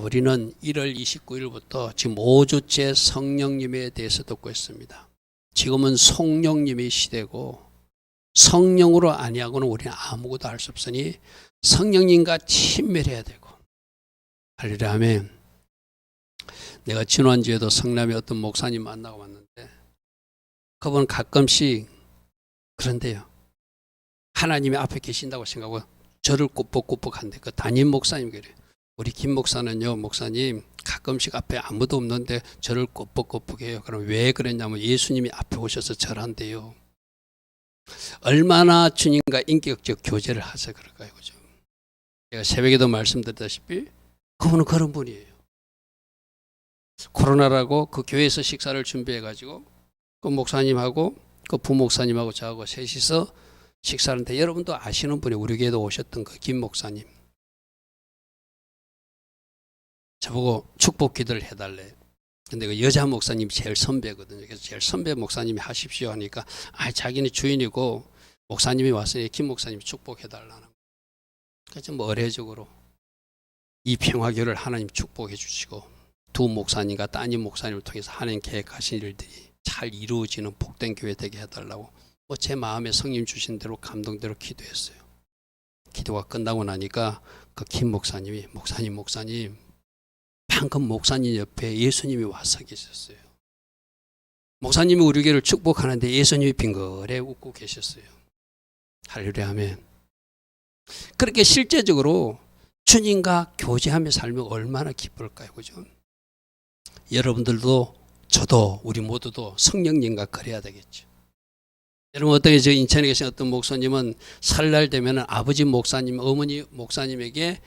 우리는 1월 29일부터 지금 5주째 성령님에 대해서 듣고 있습니다. 지금은 성령님의 시대고 성령으로 아니하고는 우리는 아무것도 할 수 없으니 성령님과 친밀해야 되고. 할렐루야 아멘. 내가 지난주에도 성남에 어떤 목사님 만나고 왔는데 그분 가끔씩 그런데요. 하나님이 앞에 계신다고 생각하고 저를 꾸벅꾸벅한데 그 담임 목사님 그래요. 우리 김 목사는요, 목사님 가끔씩 앞에 아무도 없는데 저를 꾸벅꾸벅해요. 그럼 왜 그랬냐면 예수님이 앞에 오셔서 절한대요. 얼마나 주님과 인격적 교제를 하셔서 그럴까요, 그죠? 제가 새벽에도 말씀드렸다시피 그분은 그런 분이에요. 코로나라고 그 교회에서 식사를 준비해가지고 그 목사님하고 그 부목사님하고 저하고 셋이서 식사하는데 여러분도 아시는 분이 우리 교회도 오셨던 그 김 목사님. 저보고 축복 기도를 해달래요. 근데 그 여자 목사님이 제일 선배거든요. 그래서 제일 선배 목사님이 하십시오 하니까 자기는 주인이고 목사님이 왔으니 김 목사님이 축복해달라는. 그래서 뭐 의례적으로 이 평화교를 하나님 축복해 주시고 두 목사님과 따님 목사님을 통해서 하나님 계획하신 일들이 잘 이루어지는 복된 교회 되게 해달라고 뭐 제 마음에 성님 주신 대로 감동대로 기도했어요. 기도가 끝나고 나니까 그 김 목사님이 목사님 방금 목사님 옆에 예수님이 와서 계셨어요. 목사님이 우리 교회를 축복하는데 예수님이 빙그레 웃고 계셨어요. 할렐루야 아멘. 그렇게 실제적으로 주님과 교제하며 살면 얼마나 기쁠까요, 그죠? 여러분들도 저도 우리 모두도 성령님과 그래야 되겠죠. 여러분 어떻게 저 인천에 계신 어떤 목사님은 설날 되면 아버지 목사님, 어머니 목사님에게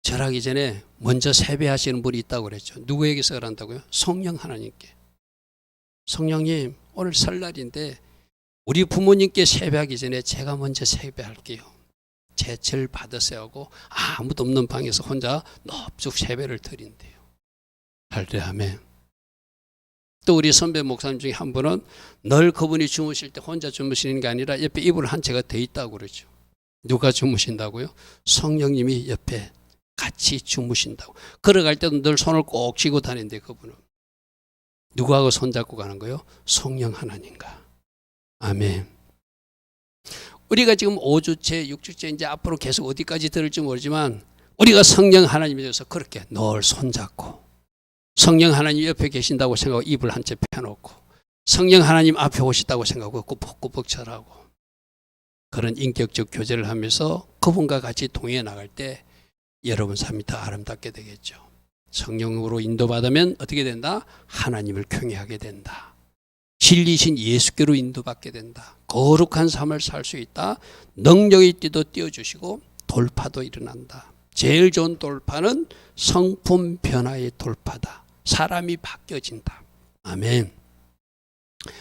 절하기 전에 먼저 세배하시는 분이 있다고 그랬죠. 누구에게서 그런다고요? 성령 하나님께. 성령님 오늘 설날인데 우리 부모님께 세배하기 전에 제가 먼저 세배할게요. 제 절 받으세요 하고 아무도 없는 방에서 혼자 넙죽 세배를 드린대요. 할렐루야 아멘. 또 우리 선배 목사님 중에 한 분은 늘 그분이 주무실 때 혼자 주무시는 게 아니라 옆에 이불 한 채가 돼 있다고 그러죠. 누가 주무신다고요? 성령님이 옆에 같이 주무신다고. 걸어갈 때도 늘 손을 꼭 쥐고 다니는데 그분은 누구하고 손잡고 가는 거예요? 성령 하나님과. 아멘. 우리가 지금 5주째 6주째 이제 앞으로 계속 어디까지 들을지 모르지만 우리가 성령 하나님에 대해서 그렇게 늘 손잡고 성령 하나님 옆에 계신다고 생각하고 이불 한 채 펴놓고 성령 하나님 앞에 오시다고 생각하고 꾸벅꾸벅 절하고 그런 인격적 교제를 하면서 그분과 같이 동행해 나갈 때 여러분 삶이 더 아름답게 되겠죠. 성령으로 인도받으면 어떻게 된다? 하나님을 경외하게 된다. 진리신 예수께로 인도받게 된다. 거룩한 삶을 살 수 있다. 능력의 띠도 띄워주시고 돌파도 일어난다. 제일 좋은 돌파는 성품 변화의 돌파다. 사람이 바뀌어진다. 아멘.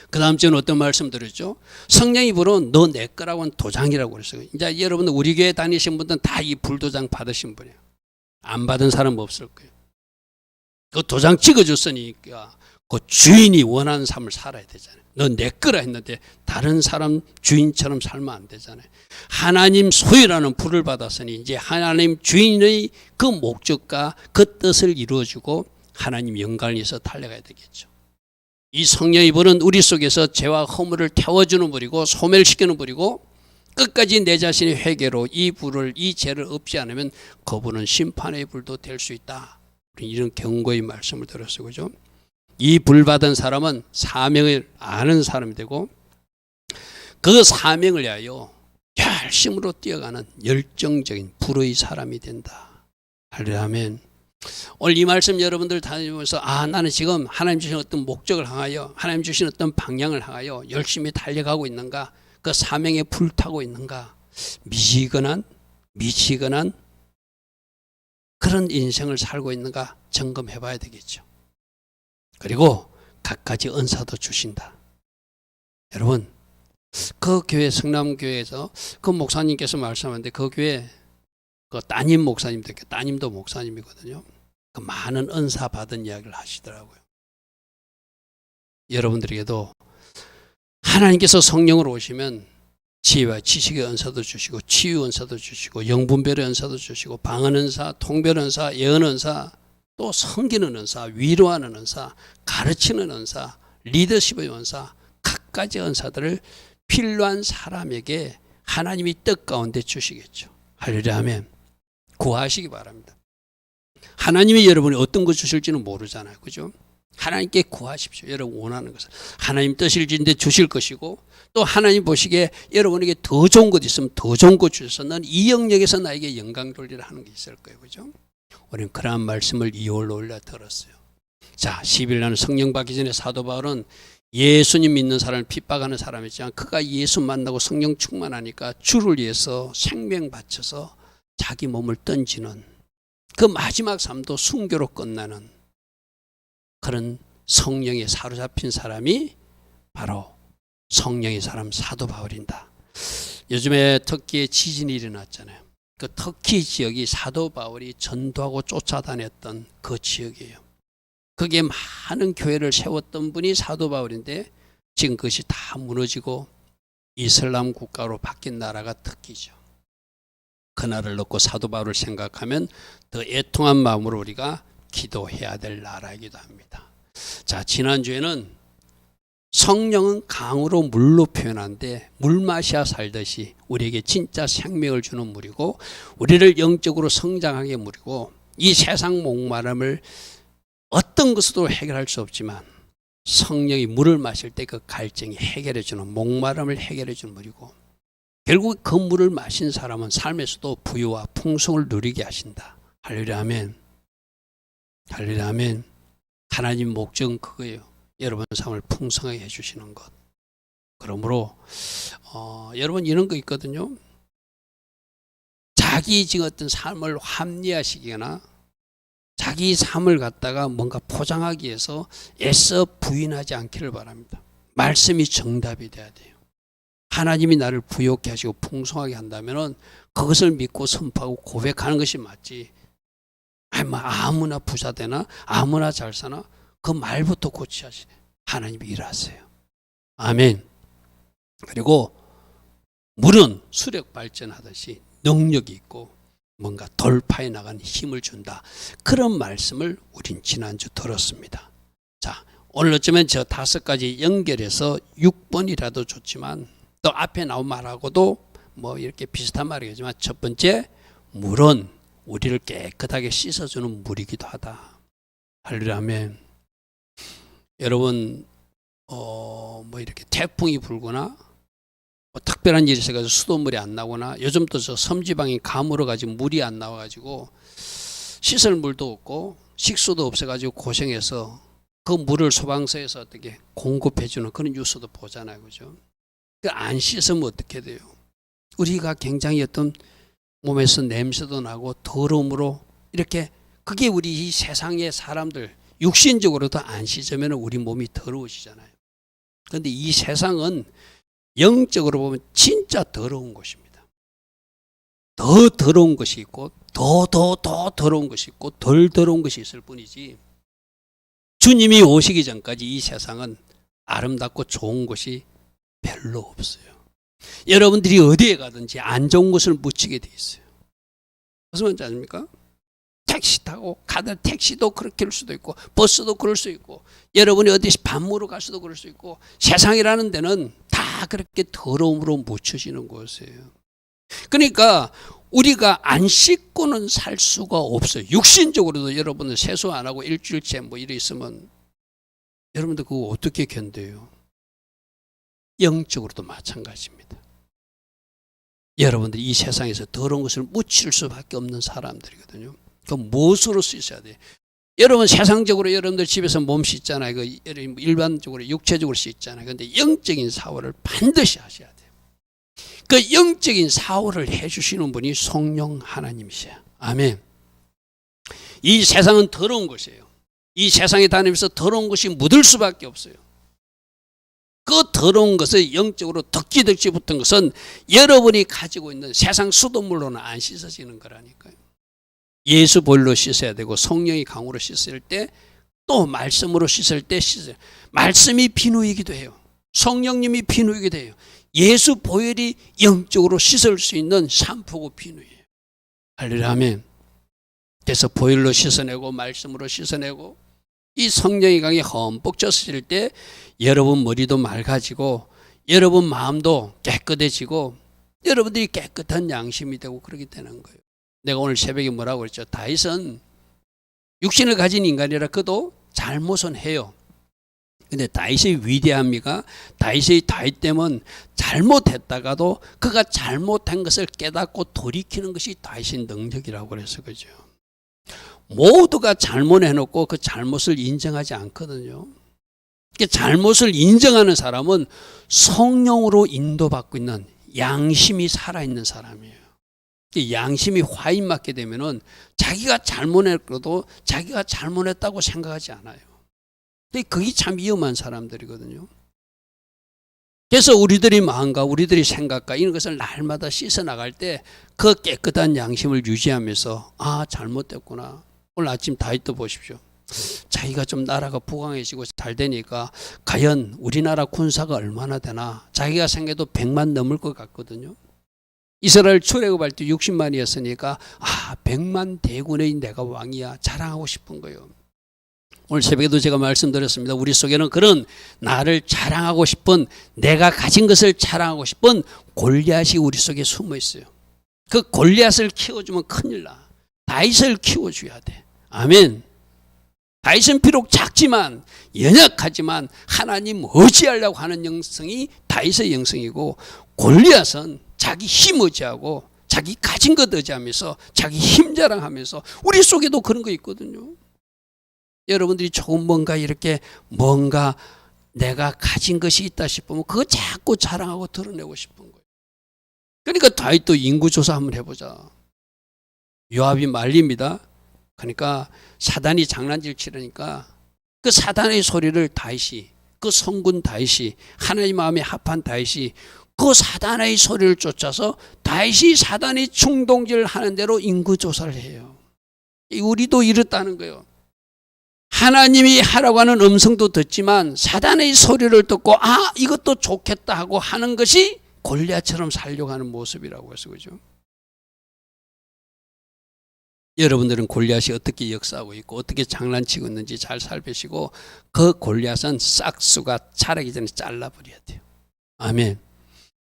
그 다음 주에는 어떤 말씀 드렸죠? 성령이 부른 너 내 거라고는 도장이라고 그랬어요. 이제 여러분들 우리 교회 다니신 분들은 다 이 불도장 받으신 분이에요. 안 받은 사람 없을 거예요. 그 도장 찍어줬으니까 그 주인이 원하는 삶을 살아야 되잖아요. 너 내 거라 했는데 다른 사람 주인처럼 살면 안 되잖아요. 하나님 소유라는 불을 받았으니 이제 하나님 주인의 그 목적과 그 뜻을 이루어주고 하나님 영광을 위해서 달려가야 되겠죠. 이 성령의 불은 우리 속에서 죄와 허물을 태워주는 불이고 소멸시키는 불이고 끝까지 내 자신의 회개로 이 불을 이 죄를 없지 않으면 그분은 심판의 불도 될 수 있다. 우리 이런 경고의 말씀을 들었어요. 그죠? 이 불 받은 사람은 사명을 아는 사람이 되고 그 사명을 위하여 열심으로 뛰어가는 열정적인 불의 사람이 된다. 할렐루야 아멘. 오늘 이 말씀 여러분들 다니면서 나는 지금 하나님 주신 어떤 목적을 향하여 하나님 주신 어떤 방향을 향하여 열심히 달려가고 있는가? 그 사명에 불타고 있는가? 미지근한 그런 인생을 살고 있는가 점검해 봐야 되겠죠. 그리고 갖가지 은사도 주신다. 여러분 그 교회 성남교회에서 그 목사님께서 말씀하는데 그 교회 그 따님 목사님도 따님도 목사님이거든요. 그 많은 은사 받은 이야기를 하시더라고요. 여러분들에게도 하나님께서 성령으로 오시면 지혜와 지식의 은사도 주시고 치유 은사도 주시고 영분별의 은사도 주시고 방언 은사, 통별 은사, 예언 은사 또 섬기는 은사, 위로하는 은사, 가르치는 은사, 리더십의 은사, 각가지 은사들을 필요한 사람에게 하나님이 뜻 가운데 주시겠죠. 할렐루야 하면 구하시기 바랍니다. 하나님이 여러분이 어떤 것 주실지는 모르잖아요. 그죠? 하나님께 구하십시오. 여러분 원하는 것을. 하나님 뜻일지인데 주실 것이고, 또 하나님 보시기에 여러분에게 더 좋은 것 있으면 더 좋은 것 주셔서 넌 이 영역에서 나에게 영광 돌리라 하는 게 있을 거예요. 그죠? 우리는 그러한 말씀을 2월로 올려 들었어요. 자, 10일 날 성령 받기 전에 사도 바울은 예수님 믿는 사람을 핍박하는 사람이지만 그가 예수 만나고 성령 충만하니까 주를 위해서 생명 바쳐서 자기 몸을 던지는 그 마지막 삶도 순교로 끝나는 그런 성령에 사로잡힌 사람이 바로 성령의 사람 사도 바울인다. 요즘에 터키에 지진이 일어났잖아요. 그 터키 지역이 사도 바울이 전도하고 쫓아다녔던 그 지역이에요. 거기에 많은 교회를 세웠던 분이 사도 바울인데 지금 그것이 다 무너지고 이슬람 국가로 바뀐 나라가 터키죠. 그 나라를 놓고 사도 바울을 생각하면 더 애통한 마음으로 우리가 기도해야 될 나라이기도 합니다. 자, 지난주에는 성령은 강으로 물로 표현하는데 물 마시아 살듯이 우리에게 진짜 생명을 주는 물이고 우리를 영적으로 성장하게 물이고 이 세상 목마름을 어떤 것으로 해결할 수 없지만 성령이 물을 마실 때 그 갈증이 해결해 주는 목마름을 해결해 주는 물이고 결국 그 물을 마신 사람은 삶에서도 부유와 풍성을 누리게 하신다. 할렐루야 아멘. 할렐루야 아멘. 하나님 목적은 그거예요. 여러분 삶을 풍성하게 해주시는 것. 그러므로 여러분 이런 거 있거든요. 자기 지금 어떤 삶을 합리화시키거나 자기 삶을 갖다가 뭔가 포장하기 위해서 애써 부인하지 않기를 바랍니다. 말씀이 정답이 돼야 돼요. 하나님이 나를 부유하게 하시고 풍성하게 한다면 그것을 믿고 선포하고 고백하는 것이 맞지. 아무나 부자 되나 아무나 잘 사나 그 말부터 고치하시. 하나님이 일하세요. 아멘. 그리고 물은 수력 발전하듯이 능력이 있고 뭔가 돌파해 나가는 힘을 준다. 그런 말씀을 우린 지난주 들었습니다. 자, 오늘 어쩌면 저 5가지 연결해서 6번이라도 좋지만 또 앞에 나온 말하고도 뭐 이렇게 비슷한 말이겠지만 첫 번째, 물은 우리를 깨끗하게 씻어주는 물이기도 하다. 할렐루야 아멘. 여러분 뭐 이렇게 태풍이 불거나 뭐 특별한 일이 있어가지고 수돗물이 안 나거나 요즘 또 저 섬지방이 가물어가지고 물이 안 나와가지고 씻을 물도 없고 식수도 없어가지고 고생해서 그 물을 소방서에서 어떻게 공급해주는 그런 뉴스도 보잖아요. 그죠? 안 씻으면 어떻게 돼요? 우리가 굉장히 어떤 몸에서 냄새도 나고 더러움으로 이렇게 그게 우리 이 세상의 사람들 육신적으로도 안 씻으면 우리 몸이 더러워지잖아요. 그런데 이 세상은 영적으로 보면 진짜 더러운 곳입니다. 더 더러운 것이 있고 더 더러운 것이 있고 덜 더러운 것이 있을 뿐이지 주님이 오시기 전까지 이 세상은 아름답고 좋은 곳이 별로 없어요. 여러분들이 어디에 가든지 안 좋은 것을 묻히게 돼 있어요. 무슨 말인지 아십니까? 택시 타고 가다 택시도 그렇게 할 수도 있고 버스도 그럴 수 있고 여러분이 어디 밥 먹으러 갈 수도 그럴 수 있고 세상이라는 데는 다 그렇게 더러움으로 묻혀지는 곳이에요. 그러니까 우리가 안 씻고는 살 수가 없어요. 육신적으로도 여러분은 세수 안 하고 일주일째 뭐 이래 있으면 여러분들 그거 어떻게 견뎌요? 영적으로도 마찬가지입니다. 여러분들이 이 세상에서 더러운 것을 묻힐 수밖에 없는 사람들이거든요. 그 무엇으로 씻어야 돼요? 여러분 세상적으로 여러분들 집에서 몸 씻잖아요. 그 일반적으로 육체적으로 씻잖아요. 그런데 영적인 사고를 반드시 하셔야 돼요. 그 영적인 사고를 해주시는 분이 성령 하나님이세요. 아멘. 이 세상은 더러운 것이에요. 이 세상에 다니면서 더러운 것이 묻을 수밖에 없어요. 그 더러운 것을 영적으로 덕지덕지 붙은 것은 여러분이 가지고 있는 세상 수돗물로는 안 씻어지는 거라니까요. 예수 볼로 씻어야 되고 성령이 강으로 씻을 때 또 말씀으로 씻을 때 씻어요. 말씀이 비누이기도 해요. 성령님이 비누이기도 해요. 예수 보혈이 영적으로 씻을 수 있는 샴푸고 비누예요. 할렐루야 아멘. 그래서 보혈로 씻어내고 말씀으로 씻어내고 이 성령의 강에 흠뻑 젖으실 때 여러분 머리도 맑아지고 여러분 마음도 깨끗해지고 여러분들이 깨끗한 양심이 되고 그렇게 되는 거예요. 내가 오늘 새벽에 뭐라고 그랬죠? 다윗은 육신을 가진 인간이라 그도 잘못은 해요. 근데 다윗의 위대함이가 다윗의 다윗됨은 잘못했다가도 그가 잘못한 것을 깨닫고 돌이키는 것이 다윗의 능력이라고 그래서 그죠. 모두가 잘못해놓고 그 잘못을 인정하지 않거든요. 잘못을 인정하는 사람은 성령으로 인도받고 있는 양심이 살아있는 사람이에요. 양심이 화인 맞게 되면은 자기가 잘못했고도 자기가 잘못했다고 생각하지 않아요. 그게 참 위험한 사람들이거든요. 그래서 우리들이 마음과 우리들이 생각과 이런 것을 날마다 씻어 나갈 때 그 깨끗한 양심을 유지하면서 아 잘못됐구나. 오늘 아침 다윗도 보십시오. 자기가 좀 나라가 부강해지고 잘 되니까 과연 우리나라 군사가 얼마나 되나 자기가 생각해도 100만 넘을 것 같거든요. 이스라엘 출애굽할 때 60만이었으니까 100만 대군의 내가 왕이야 자랑하고 싶은 거예요. 오늘 새벽에도 제가 말씀드렸습니다. 우리 속에는 그런 나를 자랑하고 싶은 내가 가진 것을 자랑하고 싶은 골리앗이 우리 속에 숨어 있어요. 그 골리앗을 키워주면 큰일 나. 다윗을 키워줘야 돼. 아멘. 다윗은 비록 작지만 연약하지만 하나님 의지하려고 하는 영성이 다윗의 영성이고 골리앗은 자기 힘 의지하고 자기 가진 것 의지하면서 자기 힘 자랑하면서 우리 속에도 그런 거 있거든요. 여러분들이 조금 뭔가 내가 가진 것이 있다 싶으면 그거 자꾸 자랑하고 드러내고 싶은 거예요. 그러니까 다윗도 인구조사 한번 해보자. 요압이 말립니다. 그러니까 사단이 장난질 치려니까 그 사단의 소리를 다윗이 그 성군 다윗이 하나님 마음에 합한 다윗이 그 사단의 소리를 쫓아서 다윗이 사단이 충동질을 하는 대로 인구조사를 해요. 우리도 이렇다는 거예요. 하나님이 하라고 하는 음성도 듣지만 사단의 소리를 듣고 이것도 좋겠다 하고 하는 것이 골리앗처럼 살려고 하는 모습이라고 해서 그죠. 여러분들은 골리앗이 어떻게 역사하고 있고 어떻게 장난치고 있는지 잘 살피시고 그 골리앗은 싹수가 자라기 전에 잘라버려야 돼요. 아멘.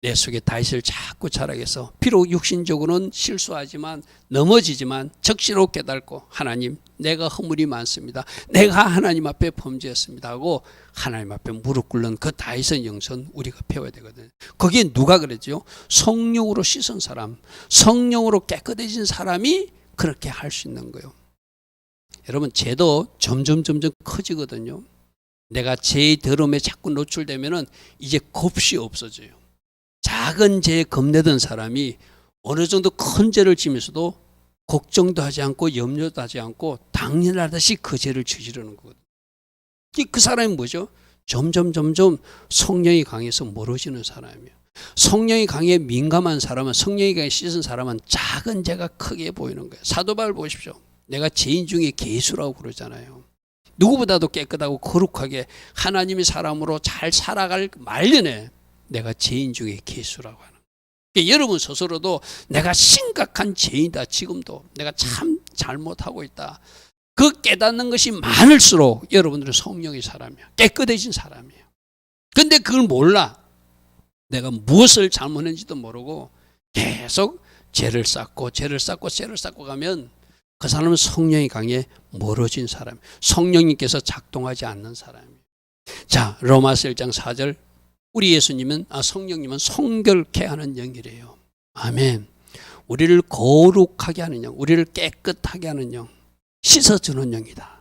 내 속에 다윗을 자꾸 자라게서 비록 육신적으로는 실수하지만 넘어지지만 적시로 깨닫고 하나님 내가 허물이 많습니다. 내가 하나님 앞에 범죄했습니다 하고 하나님 앞에 무릎 꿇는 그 다윗의 영성 우리가 배워야 되거든요. 거기에 누가 그랬죠? 성령으로 씻은 사람, 성령으로 깨끗해진 사람이 그렇게 할 수 있는 거예요. 여러분 죄도 점점 커지거든요. 내가 죄의 더러움에 자꾸 노출되면은 이제 겁이 없어져요. 작은 죄에 겁내던 사람이 어느 정도 큰 죄를 지면서도 걱정도 하지 않고 염려도 하지 않고 당연하듯이 그 죄를 저지르는 거거든요. 그 사람이 뭐죠? 점점 성령이 강해서 멀어지는 사람이에요. 성령이 강해 민감한 사람은 성령이 강해 씻은 사람은 작은 죄가 크게 보이는 거예요. 사도 바울 보십시오. 내가 죄인 중에 괴수라고 그러잖아요. 누구보다도 깨끗하고 거룩하게 하나님의 사람으로 잘 살아갈 말년에 내가 죄인 중에 괴수라고 하는 거예요. 그러니까 여러분 스스로도 내가 심각한 죄인이다. 지금도 내가 참 잘못하고 있다. 그 깨닫는 것이 많을수록 여러분들은 성령의 사람이야. 깨끗해진 사람이에요. 근데 그걸 몰라. 내가 무엇을 잘못했는지도 모르고 계속 죄를 쌓고 가면 그 사람은 성령이 강해 멀어진 사람, 성령님께서 작동하지 않는 사람이에요. 자, 로마서 1장 4절 우리 예수님은 성령님은 성결케 하는 영이래요. 아멘. 우리를 거룩하게 하는 영, 우리를 깨끗하게 하는 영, 씻어주는 영이다.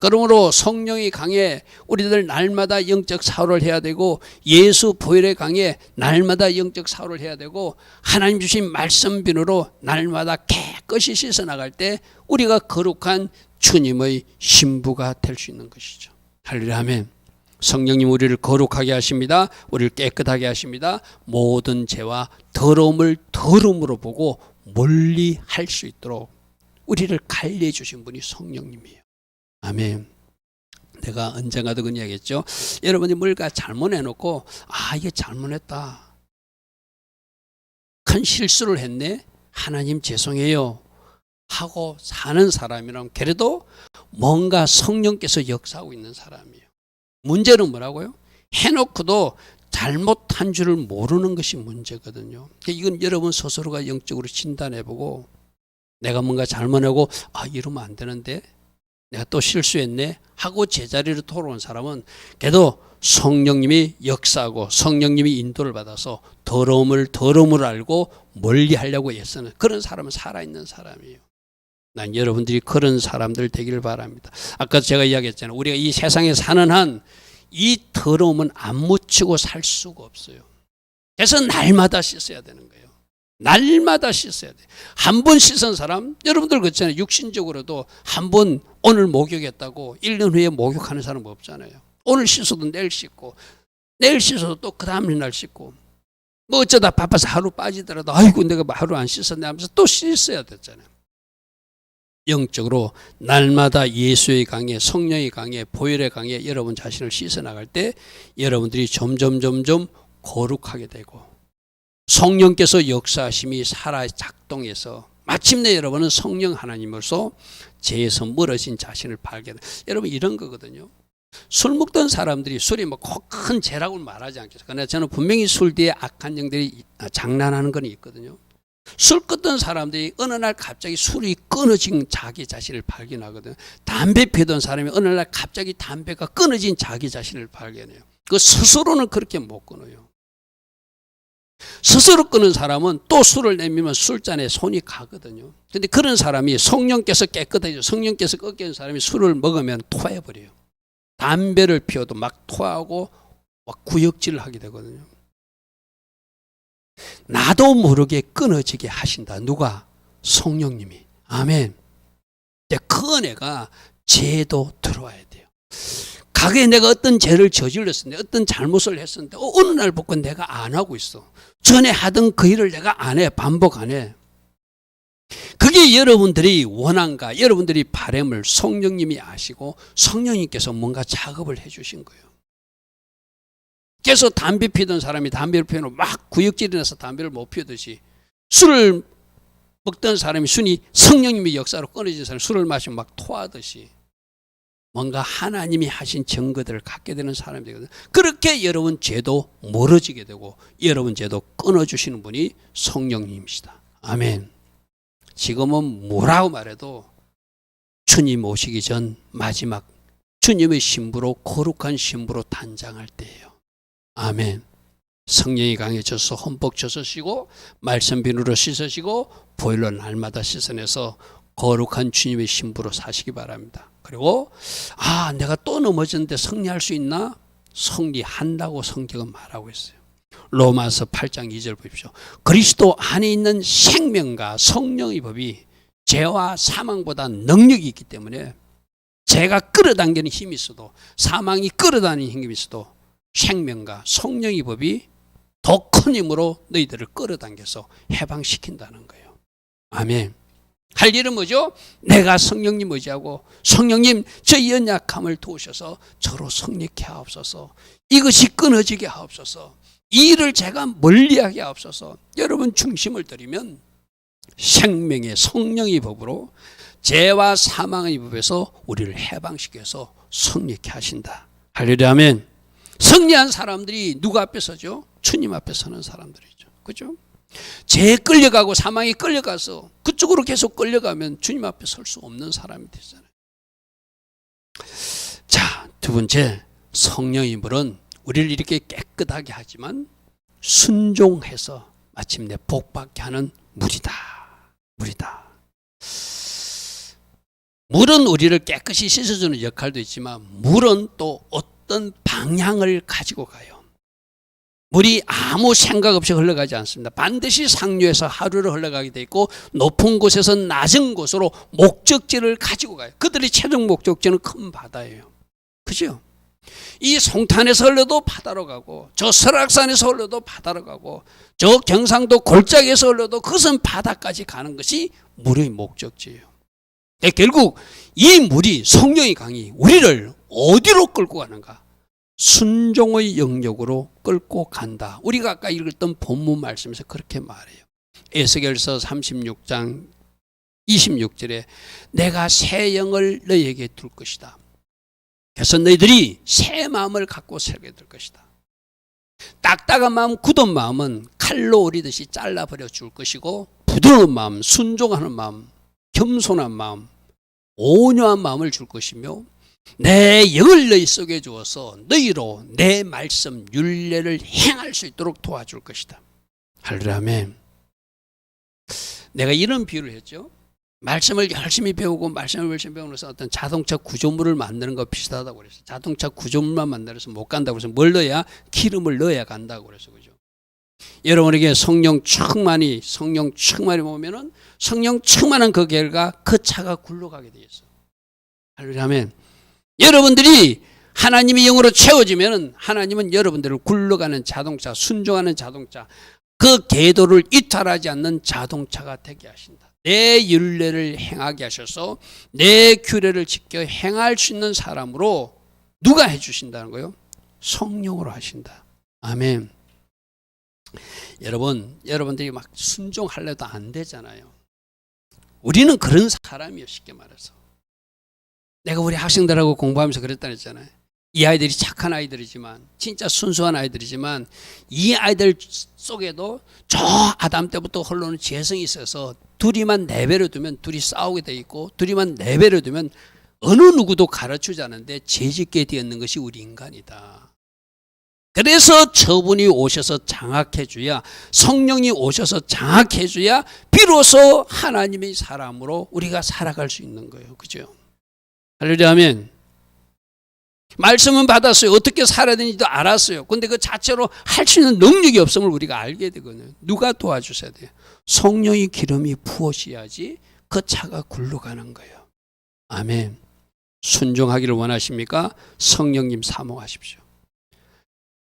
그러므로 성령이 강해 우리들 날마다 영적 사울을 해야 되고 예수 보혈의 강해 날마다 영적 사울을 해야 되고 하나님 주신 말씀 비누로 날마다 깨끗이 씻어 나갈 때 우리가 거룩한 주님의 신부가 될 수 있는 것이죠. 할렐루야 아멘. 성령님 우리를 거룩하게 하십니다. 우리를 깨끗하게 하십니다. 모든 죄와 더러움을 더러움으로 보고 멀리 할 수 있도록 우리를 관리해 주신 분이 성령님이에요. 아멘. 내가 언젠가도 그런 이야기했죠. 여러분이 뭔가 잘못해놓고 이게 잘못했다. 큰 실수를 했네. 하나님 죄송해요. 하고 사는 사람이라면 그래도 뭔가 성령께서 역사하고 있는 사람이에요. 문제는 뭐라고요? 해놓고도 잘못한 줄을 모르는 것이 문제거든요. 이건 여러분 스스로가 영적으로 진단해보고 내가 뭔가 잘못하고 이러면 안 되는데 내가 또 실수했네 하고 제자리로 돌아온 사람은 그래도 성령님이 역사하고 성령님이 인도를 받아서 더러움을 알고 멀리하려고 애쓰는 그런 사람은 살아있는 사람이에요. 난 여러분들이 그런 사람들 되기를 바랍니다. 아까 제가 이야기했잖아요. 우리가 이 세상에 사는 한 이 더러움은 안 묻히고 살 수가 없어요. 그래서 날마다 씻어야 되는 거예요. 날마다 씻어야 돼요. 한 번 씻은 사람, 여러분들 그렇잖아요. 육신적으로도 한 번 오늘 목욕했다고 1년 후에 목욕하는 사람 없잖아요. 오늘 씻어도 내일 씻고, 내일 씻어도 또 그 다음 날 씻고, 뭐 어쩌다 바빠서 하루 빠지더라도 아이고 내가 하루 안 씻었네 하면서 또 씻어야 됐잖아요. 영적으로 날마다 예수의 강에, 성령의 강에, 보혈의 강에 여러분 자신을 씻어 나갈 때 여러분들이 점점 거룩하게 되고 성령께서 역사하심이 살아 작동해서 마침내 여러분은 성령 하나님으로서 죄에서 멀어진 자신을 발견해요. 여러분 이런 거거든요. 술 먹던 사람들이 술이 뭐 큰 죄라고는 말하지 않겠어요. 그러나 저는 분명히 술 뒤에 악한 영들이 장난하는 건 있거든요. 술 끊던 사람들이 어느 날 갑자기 술이 끊어진 자기 자신을 발견하거든요. 담배 피던 사람이 어느 날 갑자기 담배가 끊어진 자기 자신을 발견해요. 그 스스로는 그렇게 못 끊어요. 스스로 끊은 사람은 또 술을 내미면 술잔에 손이 가거든요. 근데 그런 사람이 성령께서 깨끗해져 성령께서 꺾이는 사람이 술을 먹으면 토해버려요. 담배를 피워도 막 토하고 막 구역질을 하게 되거든요. 나도 모르게 끊어지게 하신다. 누가? 성령님이. 아멘. 그 은혜가 죄도 들어와야 돼요. 가게 내가 어떤 죄를 저질렀었는데 어떤 잘못을 했었는데 어느 날 보고 내가 안 하고 있어. 전에 하던 그 일을 내가 안 해. 반복 안 해. 그게 여러분들이 원한가 여러분들이 바람을 성령님이 아시고 성령님께서 뭔가 작업을 해 주신 거예요. 그래서 담배 피던 사람이 담배를 피우면 막 구역질이 나서 담배를 못 피우듯이 술을 먹던 사람이 순이 성령님의 역사로 끊어진 사람이 술을 마시면 막 토하듯이 뭔가 하나님이 하신 증거들을 갖게 되는 사람이 되거든요. 그렇게 여러분 죄도 멀어지게 되고 여러분 죄도 끊어주시는 분이 성령님이시다. 아멘. 지금은 뭐라고 말해도 주님 오시기 전 마지막 주님의 신부로 거룩한 신부로 단장할 때예요. 아멘. 성령이 강해져서 흠뻑 젖으시고 말씀 비누로 씻으시고 보혈로 날마다 씻어내서 거룩한 주님의 신부로 사시기 바랍니다. 그리고 내가 또 넘어졌는데 승리할 수 있나? 승리한다고 성경은 말하고 있어요. 로마서 8장 2절 보십시오. 그리스도 안에 있는 생명과 성령의 법이 죄와 사망보다 능력이 있기 때문에 죄가 끌어당기는 힘이 있어도 사망이 끌어당기는 힘이 있어도 생명과 성령의 법이 더 큰 힘으로 너희들을 끌어당겨서 해방시킨다는 거예요. 아멘. 할 일은 뭐죠? 내가 성령님 의지하고 성령님 저희 연약함을 도우셔서 저로 성립케 하옵소서. 이것이 끊어지게 하옵소서. 이 일을 제가 멀리하게 하옵소서. 여러분 중심을 들이면 생명의 성령의 법으로 죄와 사망의 법에서 우리를 해방시켜서 성립케 하신다. 할렐루야 아멘. 승리한 사람들이 누구 앞에 서죠? 주님 앞에 서는 사람들이죠. 그죠? 죄에 끌려가고 사망에 끌려가서 그쪽으로 계속 끌려가면 주님 앞에 설 수 없는 사람이 되잖아요. 자, 두 번째, 성령의 물은 우리를 이렇게 깨끗하게 하지만 순종해서 마침내 복받게 하는 물이다. 물이다. 물은 우리를 깨끗이 씻어주는 역할도 있지만 물은 또 어떤 방향을 가지고 가요. 물이 아무 생각 없이 흘러가지 않습니다. 반드시 상류에서 하류로 흘러가게 돼 있고 높은 곳에서 낮은 곳으로 목적지를 가지고 가요. 그들의 최종 목적지는 큰 바다예요. 그죠? 이 송탄에서 흘러도 바다로 가고 저 설악산에서 흘러도 바다로 가고 저 경상도 골짜기에서 흘러도 그것은 바다까지 가는 것이 물의 목적지예요. 결국 이 물이 성령의 강이 우리를 어디로 끌고 가는가? 순종의 영역으로 끌고 간다. 우리가 아까 읽었던 본문 말씀에서 그렇게 말해요. 에스겔서 36장 26절에 내가 새 영을 너희에게 둘 것이다. 그래서 너희들이 새 마음을 갖고 살게 될 것이다. 딱딱한 마음, 굳은 마음은 칼로 오리듯이 잘라버려 줄 것이고, 부드러운 마음, 순종하는 마음, 겸손한 마음, 온유한 마음을 줄 것이며, 내 영을 너희 속에 주어서 너희로 내 말씀 율례를 행할 수 있도록 도와줄 것이다. 할렐루야. 아멘. 내가 이런 비유를 했죠. 말씀을 열심히 배우고 말씀을 열심히 배우면서 어떤 자동차 구조물을 만드는 거 비슷하다고 그랬어요. 자동차 구조물만 만들어서 못 간다고 그래서 뭘 넣어야? 기름을 넣어야 간다고 그래서 그죠. 여러분에게 성령 충만이 보면은 성령 충만한 그 결과 그 차가 굴러가게 돼 있어. 할렐루야. 아멘. 여러분들이 하나님의 영으로 채워지면은 하나님은 여러분들을 굴러가는 자동차, 순종하는 자동차, 그 궤도를 이탈하지 않는 자동차가 되게 하신다. 내 율례를 행하게 하셔서 내 규례를 지켜 행할 수 있는 사람으로 누가 해주신다는 거예요? 성령으로 하신다. 아멘. 여러분들이 막 순종하려도 안 되잖아요. 우리는 그런 사람이에요. 쉽게 말해서. 내가 우리 학생들하고 공부하면서 그랬다고 했잖아요. 이 아이들이 착한 아이들이지만, 진짜 순수한 아이들이지만, 이 아이들 속에도 저 아담 때부터 흘러오는 죄성이 있어서 둘이만 내버려 두면 둘이 싸우게 돼 있고, 둘이만 내버려 두면 어느 누구도 가르치지 않는데 죄짓게 되었는 것이 우리 인간이다. 그래서 저분이 오셔서 장악해 줘야, 성령이 오셔서 장악해 줘야 비로소 하나님의 사람으로 우리가 살아갈 수 있는 거예요. 그죠? 할렐루야. 아멘. 말씀은 받았어요. 어떻게 살아야 되는지도 알았어요. 근데 그 자체로 할 수 있는 능력이 없음을 우리가 알게 되거든요. 누가 도와주셔야 돼요? 성령의 기름이 부어져야지 그 차가 굴러가는 거예요. 아멘. 순종하기를 원하십니까? 성령님 사모하십시오.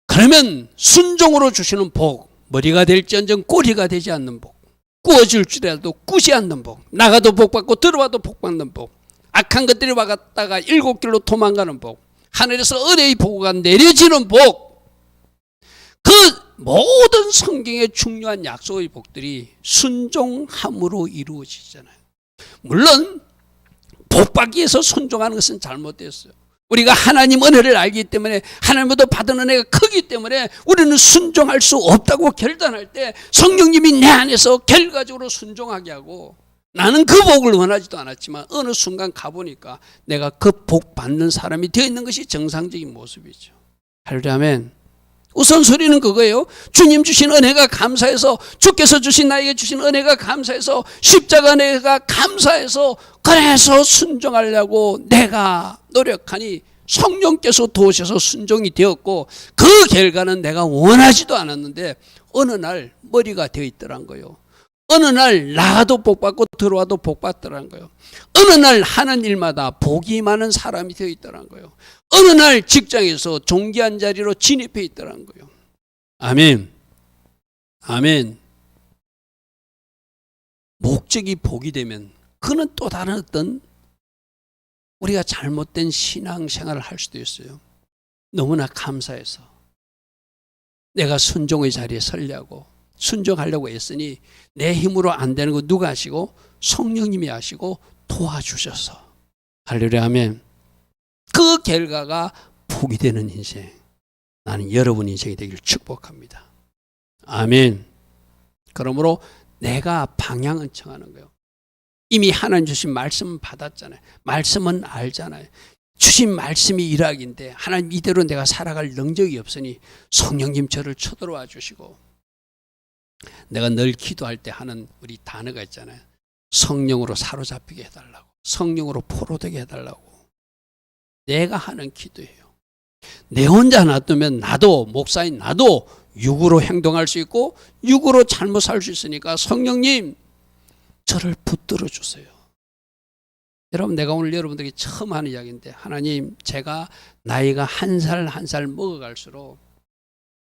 그러면 순종으로 주시는 복, 머리가 될지언정 꼬리가 되지 않는 복, 꾸어질 줄이라도 꾸지 않는 복, 나가도 복 받고 들어와도 복 받는 복, 악한 것들이 와갔다가 7길로 도망가는 복, 하늘에서 은혜의 보고가 내려지는 복, 그 모든 성경의 중요한 약속의 복들이 순종함으로 이루어지잖아요. 물론 복받기 위해서 순종하는 것은 잘못됐어요. 우리가 하나님 은혜를 알기 때문에, 하나님부터 받은 은혜가 크기 때문에 우리는 순종할 수 없다고 결단할 때 성령님이 내 안에서 결과적으로 순종하게 하고, 나는 그 복을 원하지도 않았지만 어느 순간 가보니까 내가 그 복 받는 사람이 되어 있는 것이 정상적인 모습이죠. 할렐루야. 아멘. 우선소리는 그거예요. 주님 주신 은혜가 감사해서, 주께서 주신 나에게 주신 은혜가 감사해서, 십자가 은혜가 감사해서, 그래서 순종하려고 내가 노력하니 성령께서 도우셔서 순종이 되었고, 그 결과는 내가 원하지도 않았는데 어느 날 머리가 되어 있더란 거예요. 어느 날 나가도 복 받고 들어와도 복 받더란 거예요. 어느 날 하는 일마다 복이 많은 사람이 되어 있더란 거예요. 어느 날 직장에서 존귀한 자리로 진입해 있더란 거예요. 아멘. 아멘. 목적이 복이 되면 그는 또 다른 어떤 우리가 잘못된 신앙생활을 할 수도 있어요. 너무나 감사해서 내가 순종의 자리에 서려고, 순종하려고 했으니 내 힘으로 안 되는 거 누가 하시고? 성령님이 하시고 도와주셔서. 할렐루야. 아멘. 그 결과가 복이 되는 인생, 나는 여러분 인생이 되기를 축복합니다. 아멘. 그러므로 내가 방향은 정하는 거예요. 이미 하나님 주신 말씀은 받았잖아요. 말씀은 알잖아요. 주신 말씀이 일학인데 하나님 이대로 내가 살아갈 능력이 없으니 성령님 저를 쳐들어와 주시고, 내가 늘 기도할 때 하는 우리 단어가 있잖아요. 성령으로 사로잡히게 해달라고, 성령으로 포로되게 해달라고. 내가 하는 기도예요. 내 혼자 놔두면 나도, 목사인 나도 육으로 행동할 수 있고 육으로 잘못 살 수 있으니까 성령님 저를 붙들어 주세요. 여러분, 내가 오늘 여러분들에게 처음 하는 이야기인데, 하나님, 제가 나이가 한 살 한 살 먹어갈수록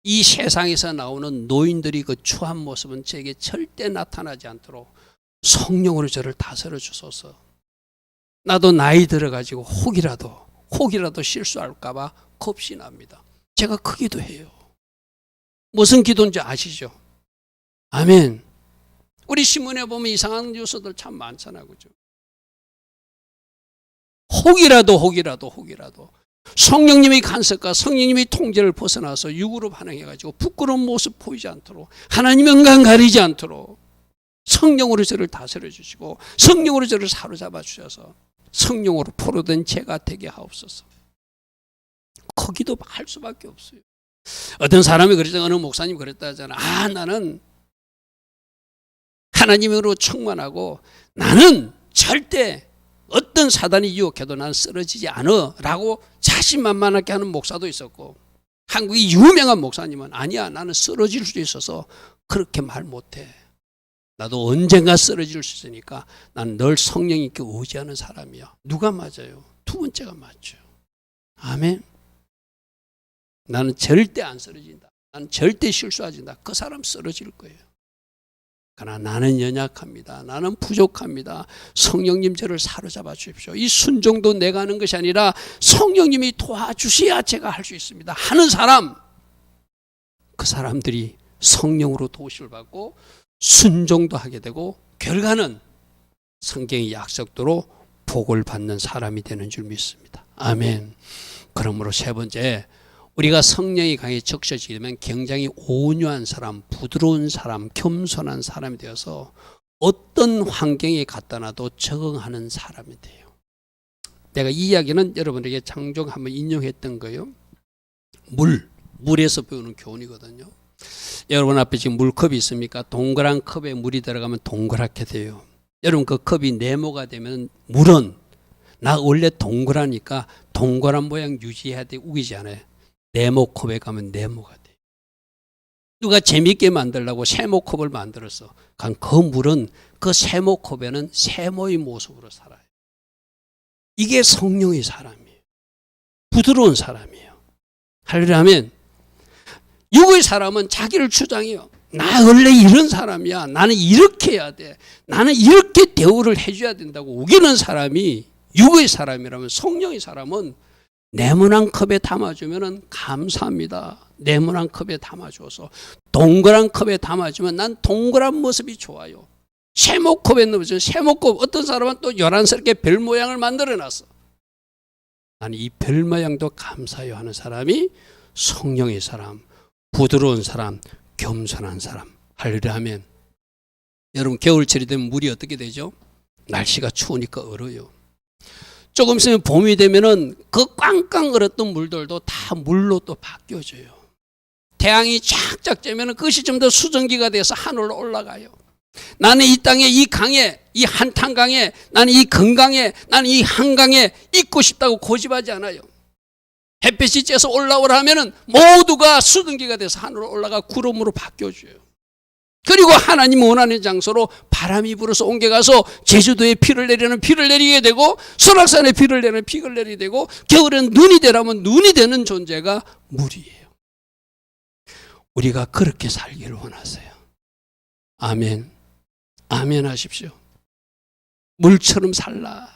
이 세상에서 나오는 노인들이 그 추한 모습은 제게 절대 나타나지 않도록 성령으로 저를 다스려 주소서. 나도 나이 들어가지고 혹이라도 실수할까 봐 겁이 납니다. 제가 그 기도해요. 무슨 기도인지 아시죠? 아멘. 우리 신문에 보면 이상한 뉴스들 참 많잖아요. 그죠? 혹이라도 성령님의 간섭과 성령님의 통제를 벗어나서 육으로 반응해가지고 부끄러운 모습 보이지 않도록 하나님 영광 가리지 않도록 성령으로 저를 다스려 주시고 성령으로 저를 사로잡아 주셔서 성령으로 포로된 제가 되게 하옵소서. 거기도 할 수밖에 없어요. 어떤 사람이 그랬다, 어느 목사님 그랬다 하잖아. 나는 하나님으로 충만하고 나는 절대 어떤 사단이 유혹해도 나는 쓰러지지 않아 라고 자신만만하게 하는 목사도 있었고, 한국의 유명한 목사님은 아니야, 나는 쓰러질 수 있어서 그렇게 말 못해. 나도 언젠가 쓰러질 수 있으니까 나는 늘 성령님께 의지하는 사람이야. 누가 맞아요? 두 번째가 맞죠. 아멘. 나는 절대 안 쓰러진다. 나는 절대 실수하지 않는다. 그 사람 쓰러질 거예요. 그러나 나는 연약합니다. 나는 부족합니다. 성령님 저를 사로잡아 주십시오. 이 순종도 내가 하는 것이 아니라 성령님이 도와주셔야 제가 할 수 있습니다 하는 사람, 그 사람들이 성령으로 도우심을 받고 순종도 하게 되고 결과는 성경의 약속대로 복을 받는 사람이 되는 줄 믿습니다. 아멘. 그러므로 세 번째, 우리가 성령이 강에 적셔지게 되면 굉장히 온유한 사람, 부드러운 사람, 겸손한 사람이 되어서 어떤 환경에 갖다 놔도 적응하는 사람이 돼요. 내가 이 이야기는 여러분에게 장종 한번 인용했던 거예요. 물에서 배우는 교훈이거든요. 여러분 앞에 지금 물컵이 있습니까? 동그란 컵에 물이 들어가면 동그랗게 돼요. 여러분 그 컵이 네모가 되면 물은 나 원래 동그라니까 동그란 모양 유지해야 돼, 우기지 않아요. 네모컵에 가면 네모가 돼. 누가 재밌게 만들려고 세모컵을 만들었어. 그 물은 그 세모컵에는 세모의 모습으로 살아요. 이게 성령의 사람이에요. 부드러운 사람이에요. 하려면 육의 사람은 자기를 주장해요. 나 원래 이런 사람이야. 나는 이렇게 해야 돼. 나는 이렇게 대우를 해줘야 된다고 우기는 사람이 육의 사람이라면, 성령의 사람은 네모난 컵에 담아주면 감사합니다. 네모난 컵에 담아줘서 동그란 컵에 담아주면 난 동그란 모습이 좋아요. 세모컵에 넣으면 세모컵, 어떤 사람은 또 요란스럽게 별 모양을 만들어놨어. 나는 이 별 모양도 감사해요 하는 사람이 성령의 사람, 부드러운 사람, 겸손한 사람. 하려고 하면 여러분 겨울철이 되면 물이 어떻게 되죠? 날씨가 추우니까 얼어요. 조금 있으면 봄이 되면은 그 꽝꽝 얼었던 물들도 다 물로 또 바뀌어져요. 태양이 쫙쫙 쬐면은 그것이 좀 더 수증기가 돼서 하늘로 올라가요. 나는 이 땅에, 이 강에, 이 한탄강에, 나는 이 건강에, 나는 이 한강에 있고 싶다고 고집하지 않아요. 햇빛이 쬐서 올라오라 하면은 모두가 수증기가 돼서 하늘로 올라가 구름으로 바뀌어져요. 그리고 하나님 원하는 장소로 바람이 불어서 옮겨가서 제주도에 비를 내리는 비를 내리게 되고, 설악산에 비를 내리는 비를 내리게 되고, 겨울엔 눈이 되라면 눈이 되는 존재가 물이에요. 우리가 그렇게 살기를 원하세요. 아멘. 아멘 하십시오. 물처럼 살라.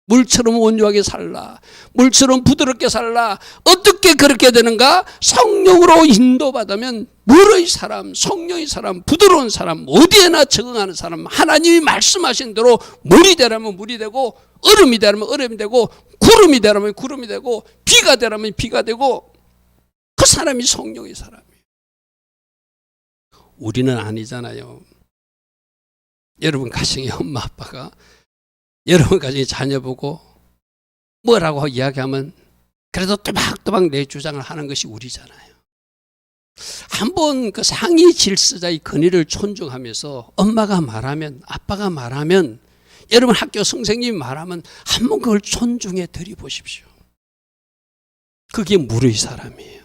물처럼 온유하게 살라. 물처럼 부드럽게 살라. 어떻게 그렇게 되는가? 성령으로 인도받으면 물의 사람, 성령의 사람, 부드러운 사람, 어디에나 적응하는 사람, 하나님이 말씀하신 대로 물이 되라면 물이 되고, 얼음이 되라면 얼음이 되고, 구름이 되라면 구름이 되고, 비가 되라면 비가 되고, 그 사람이 성령의 사람이에요. 우리는 아니잖아요. 여러분 가정에 엄마 아빠가 여러분 가정에 자녀 보고 뭐라고 이야기하면 그래도 또박또박 내 주장을 하는 것이 우리잖아요. 한번 그 상위 질서자의 권위를 존중하면서 엄마가 말하면, 아빠가 말하면, 여러분 학교 선생님이 말하면 한번 그걸 존중해 드려보십시오. 그게 물의 사람이에요.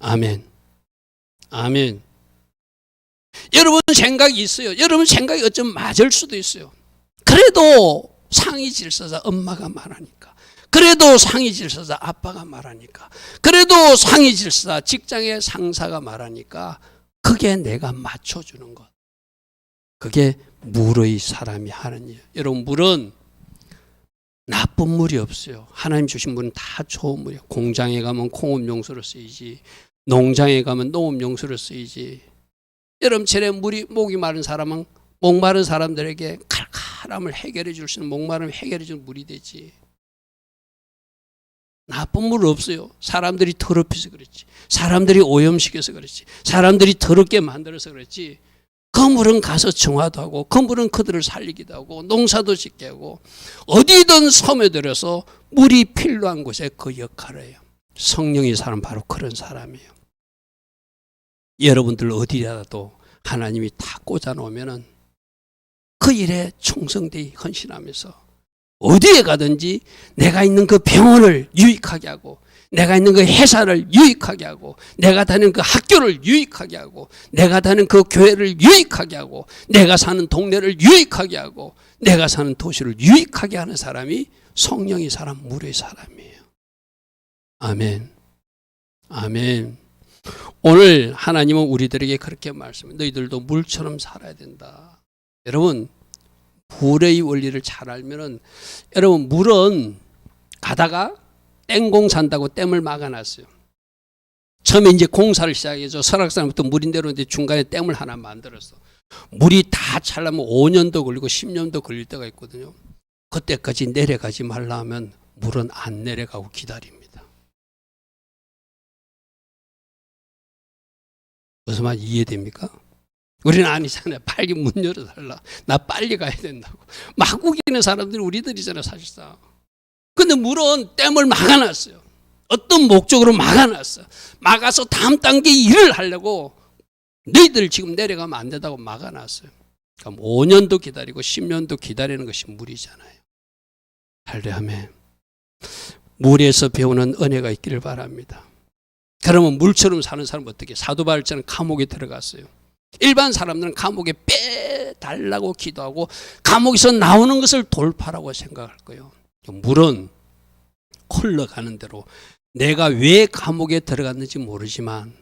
아멘. 아멘. 여러분 생각이 있어요. 여러분 생각이 어쩌면 맞을 수도 있어요. 그래도 상위 질서자 엄마가 말하니까, 그래도 상위 질서자 아빠가 말하니까, 그래도 상위 질서자 직장의 상사가 말하니까 그게 내가 맞춰주는 것. 그게 물의 사람이 하는 일. 여러분 물은 나쁜 물이 없어요. 하나님 주신 물은 다 좋은 물이에요. 공장에 가면 공업용수로 쓰이지, 농장에 가면 농업용수로 쓰이지, 여름철에 목이 마른 사람은 목마른 사람들에게 칼칼함을 해결해 줄 수 있는, 목마름을 해결해 주는 물이 되지. 나쁜 물 없어요. 사람들이 더럽혀서 그렇지. 사람들이 오염시켜서 그렇지. 사람들이 더럽게 만들어서 그렇지. 그 물은 가서 정화도 하고, 그 물은 그들을 살리기도 하고, 농사도 짓게 하고, 어디든 섬에들어서 물이 필요한 곳에 그 역할을 해요. 성령의 사람 바로 그런 사람이에요. 여러분들 어디라도 하나님이 다 꽂아놓으면은 그 일에 충성되이 헌신하면서 어디에 가든지 내가 있는 그 병원을 유익하게 하고, 내가 있는 그 회사를 유익하게 하고, 내가 다니는 그 학교를 유익하게 하고, 내가 다니는 그 교회를 유익하게 하고, 내가 사는 동네를 유익하게 하고, 내가 사는 도시를 유익하게 하는 사람이 성령의 사람, 물의 사람이에요. 아멘. 아멘. 오늘 하나님은 우리들에게 그렇게 말씀해요. 너희들도 물처럼 살아야 된다. 여러분, 물의 원리를 잘 알면은, 여러분, 물은 가다가 땡공 산다고 댐을 막아놨어요. 처음에 이제 공사를 시작해서 설악산부터 물이 내려오는데 중간에 댐을 하나 만들었어. 물이 다 차려면 5년도 걸리고 10년도 걸릴 때가 있거든요. 그때까지 내려가지 말라 하면 물은 안 내려가고 기다립니다. 무슨 말 이해됩니까? 우리는 아니잖아요. 빨리 문 열어달라. 나 빨리 가야 된다고. 막 우기는 사람들이 우리들이잖아요, 사실상. 근데 물은 댐을 막아놨어요. 어떤 목적으로 막아놨어. 막아서 다음 단계 일을 하려고 너희들 지금 내려가면 안 된다고 막아놨어요. 그럼 5년도 기다리고 10년도 기다리는 것이 물이잖아요. 할렐루야. 물에서 배우는 은혜가 있기를 바랍니다. 그러면 물처럼 사는 사람은 어떻게? 사도 바울처럼 감옥에 들어갔어요. 일반 사람들은 감옥에 빼달라고 기도하고 감옥에서 나오는 것을 돌파라고 생각할 거예요. 물은 흘러가는 대로 내가 왜 감옥에 들어갔는지 모르지만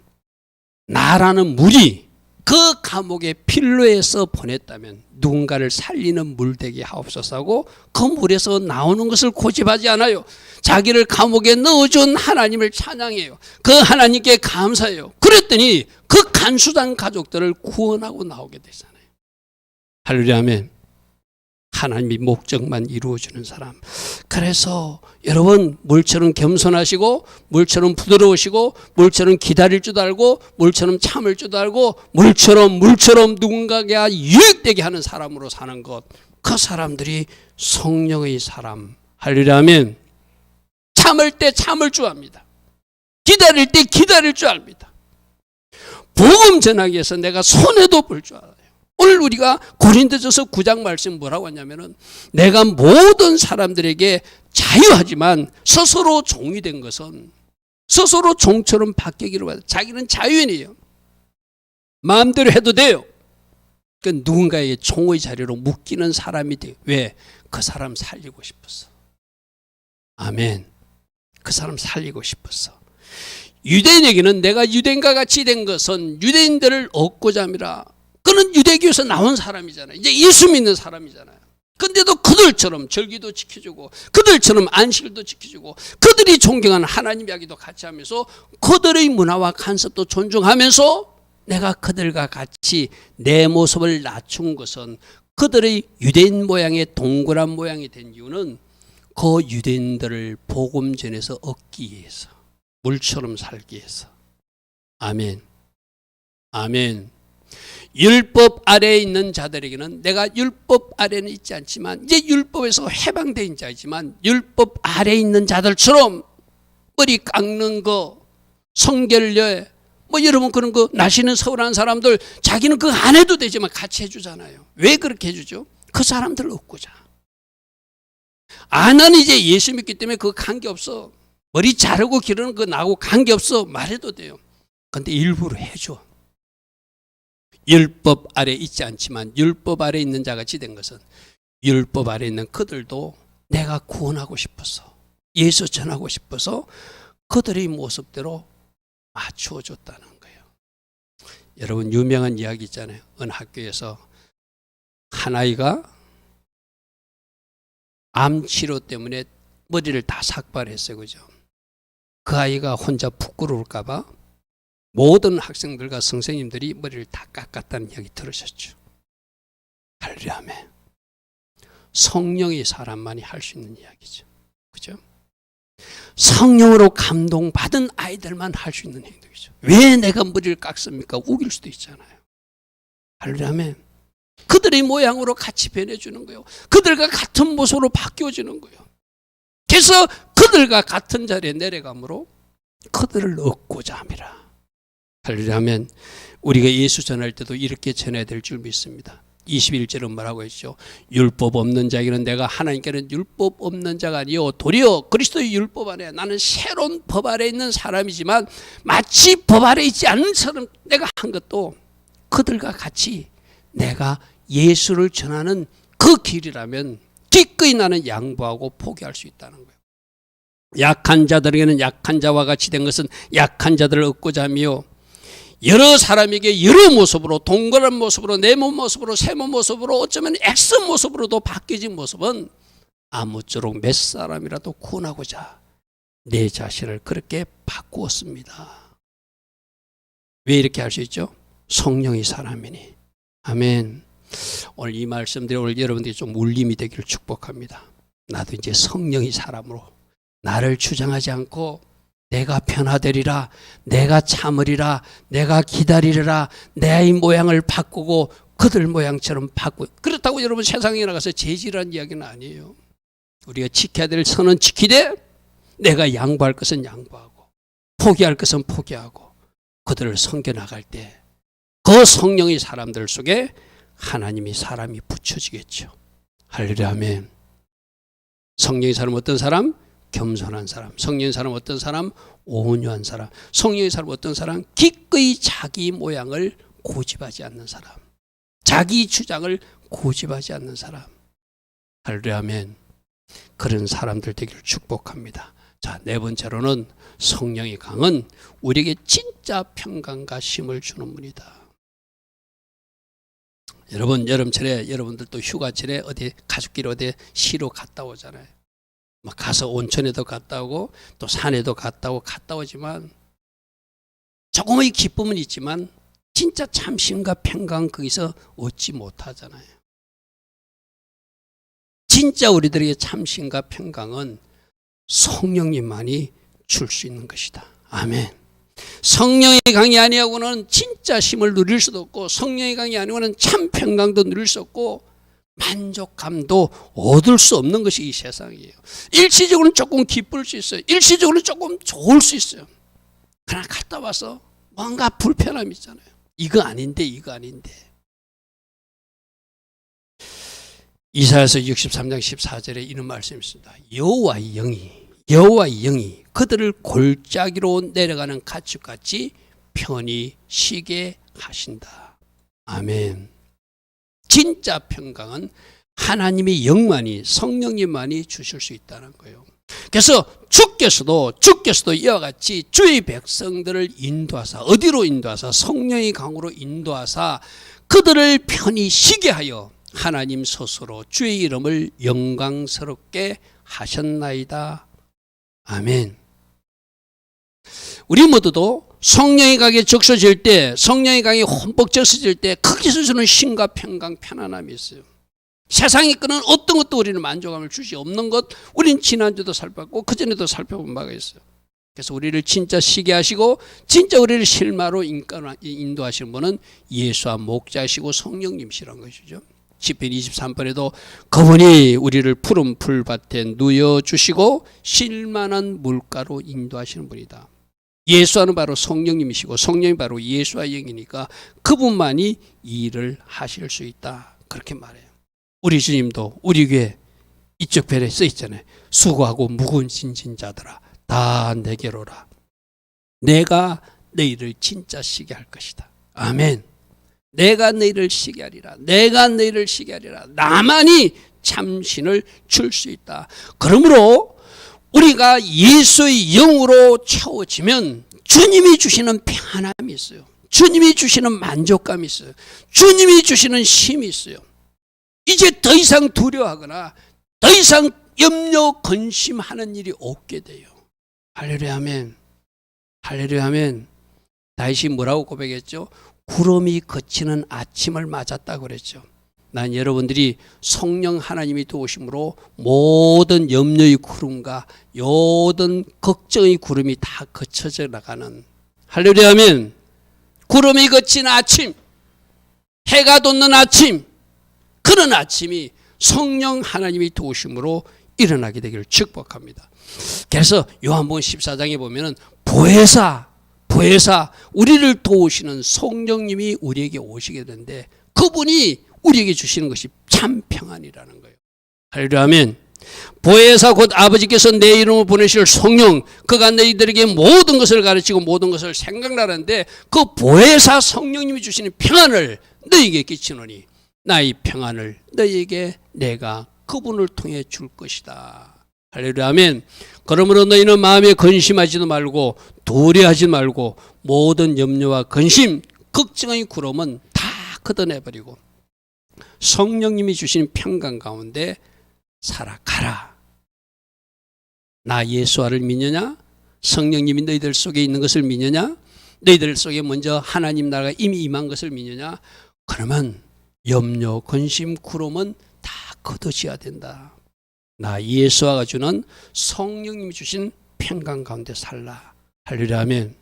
나라는 물이 그 감옥에 필요해서 보냈다면 누군가를 살리는 물 되게 하옵소서 하고 그 물에서 나오는 것을 고집하지 않아요. 자기를 감옥에 넣어준 하나님을 찬양해요. 그 하나님께 감사해요. 그랬더니 그 간수단 가족들을 구원하고 나오게 되잖아요. 할렐루야. 아멘. 하나님이 목적만 이루어주는 사람. 그래서 여러분 물처럼 겸손하시고 물처럼 부드러우시고 물처럼 기다릴 줄 알고 물처럼 참을 줄 알고 물처럼 누군가가 유익되게 하는 사람으로 사는 것. 그 사람들이 성령의 사람. 할렐루야. 아멘. 참을 때 참을 줄 압니다. 기다릴 때 기다릴 줄 압니다. 복음 전하기 위해서 내가 손해도 볼 줄 알아요. 오늘 우리가 고린도전서 9장 말씀 뭐라고 하냐면은 내가 모든 사람들에게 자유하지만 스스로 종이 된 것은 스스로 종처럼 바뀌기로 받아. 자기는 자유인이에요. 마음대로 해도 돼요. 그 누군가에게 종의 자리로 묶이는 사람이 돼요. 왜? 그 사람 살리고 싶었어. 아멘. 그 사람 살리고 싶었어. 유대인에게는 내가 유대인과 같이 된 것은 유대인들을 얻고자 함이라. 그는 유대교에서 나온 사람이잖아요. 이제 예수 믿는 사람이잖아요. 근데도 그들처럼 절기도 지켜주고 그들처럼 안식일도 지켜주고 그들이 존경하는 하나님 이야기도 같이 하면서 그들의 문화와 간섭도 존중하면서 내가 그들과 같이 내 모습을 낮춘 것은 그들의 유대인 모양의 동그란 모양이 된 이유는 그 유대인들을 복음 전에서 얻기 위해서 물처럼 살기 위해서. 아멘. 아멘. 율법 아래에 있는 자들에게는 내가 율법 아래는 있지 않지만 이제 율법에서 해방된 자이지만 율법 아래에 있는 자들처럼 머리 깎는 거, 성결례, 뭐 여러분 그런 거 나시는 서울한 사람들 자기는 그거 안 해도 되지만 같이 해주잖아요. 왜 그렇게 해주죠? 그 사람들을 얻고자. 나는 이제 예수 믿기 때문에 그거 관계없어. 머리 자르고 기르는 거 나하고 관계없어. 말해도 돼요. 근데 일부러 해줘. 율법 아래 있지 않지만 율법 아래 있는 자같이 된 것은 율법 아래 있는 그들도 내가 구원하고 싶어서 예수 전하고 싶어서 그들의 모습대로 맞추어 줬다는 거예요. 여러분 유명한 이야기 있잖아요. 어느 학교에서 한 아이가 암 치료 때문에 머리를 다 삭발했어요. 그죠? 그 아이가 혼자 부끄러울까 봐 모든 학생들과 선생님들이 머리를 다 깎았다는 이야기 들으셨죠? 할렐루야. 아멘. 성령이 사람만이 할 수 있는 이야기죠. 그죠? 성령으로 감동받은 아이들만 할 수 있는 행동이죠. 왜 내가 머리를 깎습니까? 우길 수도 있잖아요. 할렐루야. 아멘. 그들의 모양으로 같이 변해주는 거예요. 그들과 같은 모습으로 바뀌어지는 거예요. 그래서 그들과 같은 자리에 내려감으로 그들을 얻고자 함이라. 할렐루야. 아멘. 우리가 예수 전할 때도 이렇게 전해야 될 줄 믿습니다. 21절은 뭐라고 했죠? 율법 없는 자에게는 내가 하나님께는 율법 없는 자가 아니요 도리어 그리스도의 율법 안에 나는 새로운 법 아래 있는 사람이지만 마치 법 아래 있지 않은 처럼 내가 한 것도 그들과 같이 내가 예수를 전하는 그 길이라면 기꺼이 나는 양보하고 포기할 수 있다는 거예요. 약한 자들에게는 약한 자와 같이 된 것은 약한 자들을 얻고자 하며 여러 사람에게 여러 모습으로 동그란 모습으로 네모 모습으로 세모 모습으로 어쩌면 X 모습으로도 바뀌어진 모습은 아무쪼록 몇 사람이라도 구원하고자 내 자신을 그렇게 바꾸었습니다. 왜 이렇게 할 수 있죠? 성령이 사람이니. 아멘. 오늘 이 말씀들이 오늘 여러분들이 좀 울림이 되기를 축복합니다. 나도 이제 성령이 사람으로 나를 주장하지 않고 내가 변화되리라, 내가 참으리라, 내가 기다리리라, 내 모양을 바꾸고 그들 모양처럼 바꾸고. 그렇다고 여러분 세상에 나가서 재질한 이야기는 아니에요. 우리가 지켜야 될 선은 지키되 내가 양보할 것은 양보하고 포기할 것은 포기하고 그들을 섬겨나갈 때 그 성령의 사람들 속에 하나님이 사람이 붙여지겠죠. 할렐루야. 아멘. 성령의 사람 어떤 사람? 겸손한 사람. 성령의 사람 어떤 사람? 온유한 사람. 성령의 사람 어떤 사람? 기꺼이 자기 모양을 고집하지 않는 사람. 자기 주장을 고집하지 않는 사람. 할렐루야. 아멘. 그런 사람들 되기를 축복합니다. 자, 네 번째로는 성령의 강은 우리에게 진짜 평강과 쉼을 주는 분이다. 여러분 여름철에 여러분들도 휴가철에 어디 가족끼리 어디 시로 갔다 오잖아요. 막 가서 온천에도 갔다 오고 또 산에도 갔다 오지만 조금의 기쁨은 있지만 진짜 참심과 평강 거기서 얻지 못하잖아요. 진짜 우리들에게 참심과 평강은 성령님만이 줄 수 있는 것이다. 아멘. 성령의 강이 아니하고는 진짜 쉼을 누릴 수도 없고 성령의 강이 아니고는 참 평강도 누릴 수 없고 만족감도 얻을 수 없는 것이 이 세상이에요. 일시적으로는 조금 기쁠 수 있어요. 일시적으로는 조금 좋을 수 있어요. 그러나 갔다 와서 뭔가 불편함이 있잖아요. 이거 아닌데. 이사야서 63장 14절에 이런 말씀이 있습니다. 여호와의 영이 그들을 골짜기로 내려가는 가축같이 편히 쉬게 하신다. 아멘. 진짜 평강은 하나님의 영만이 성령님만이 주실 수 있다는 거예요. 그래서 주께서도 이와 같이 주의 백성들을 인도하사 어디로 인도하사 성령의 강으로 인도하사 그들을 편히 쉬게 하여 하나님 스스로 주의 이름을 영광스럽게 하셨나이다. 아멘. 우리 모두도 성령의 강에 적셔질 때 성령의 강에 흠뻑 적셔질 때 거기서 주는 쉼과 평강 편안함이 있어요. 세상이 끄는 어떤 것도 우리는 만족감을 주시 없는 것 우린 지난주도 살펴봤고 그전에도 살펴본 바가 있어요. 그래서 우리를 진짜 쉬게 하시고 진짜 우리를 실마로 인도하시는 분은 예수와 목자시고 성령님이시라는 것이죠. 시편 23편에도 그분이 우리를 푸른 풀밭에 누워주시고 쉴만한 물가로 인도하시는 분이다. 예수와는 바로 성령님이시고 성령이 바로 예수와 영이니까 그분만이 이 일을 하실 수 있다. 그렇게 말해요. 우리 주님도 우리 교회 이쪽 편에 써 있잖아요. 수고하고 무거운 짐진 자들아 다 내게로 오라. 내가 너희를 진짜 쉬게 할 것이다. 아멘. 내가 너희를 쉬게 하리라. 나만이 참신을 줄 수 있다. 그러므로 우리가 예수의 영으로 채워지면 주님이 주시는 평안함이 있어요. 주님이 주시는 만족감이 있어요. 주님이 주시는 쉼이 있어요. 이제 더 이상 두려워하거나 더 이상 염려 근심하는 일이 없게 돼요. 할렐루야 아멘. 할렐루야 아멘. 다윗이 뭐라고 고백했죠? 구름이 그치는 아침을 맞았다고 그랬죠. 난 여러분들이 성령 하나님이 도우심으로 모든 염려의 구름과 모든 걱정의 구름이 다 거쳐져 나가는, 할렐루야 아멘. 구름이 그친 아침, 해가 돋는 아침, 그런 아침이 성령 하나님이 도우심으로 일어나게 되기를 축복합니다. 그래서 요한복음 14장에 보면은 보혜사, 우리를 도우시는 성령님이 우리에게 오시게 되는데 그분이 우리에게 주시는 것이 참 평안이라는 거예요. 할렐루야 아멘. 보혜사 곧 아버지께서 내 이름을 보내실 성령, 그가 너희들에게 모든 것을 가르치고 모든 것을 생각나는데 그 보혜사 성령님이 주시는 평안을 너희에게 끼치노니 나의 평안을 너희에게 내가 그분을 통해 줄 것이다. 할렐루야 아멘. 그러므로 너희는 마음에 근심하지도 말고 두려워하지 말고 모든 염려와 근심, 걱정의 구름은 다 걷어내버리고 성령님이 주신 평강 가운데 살아가라. 나 예수와를 믿느냐? 성령님이 너희들 속에 있는 것을 믿느냐? 너희들 속에 먼저 하나님 나라가 이미 임한 것을 믿느냐? 그러면 염려, 근심, 구름은 다 걷어져야 된다. 나 예수와가 주는 성령님이 주신 평강 가운데 살라. 할렐루야 아멘.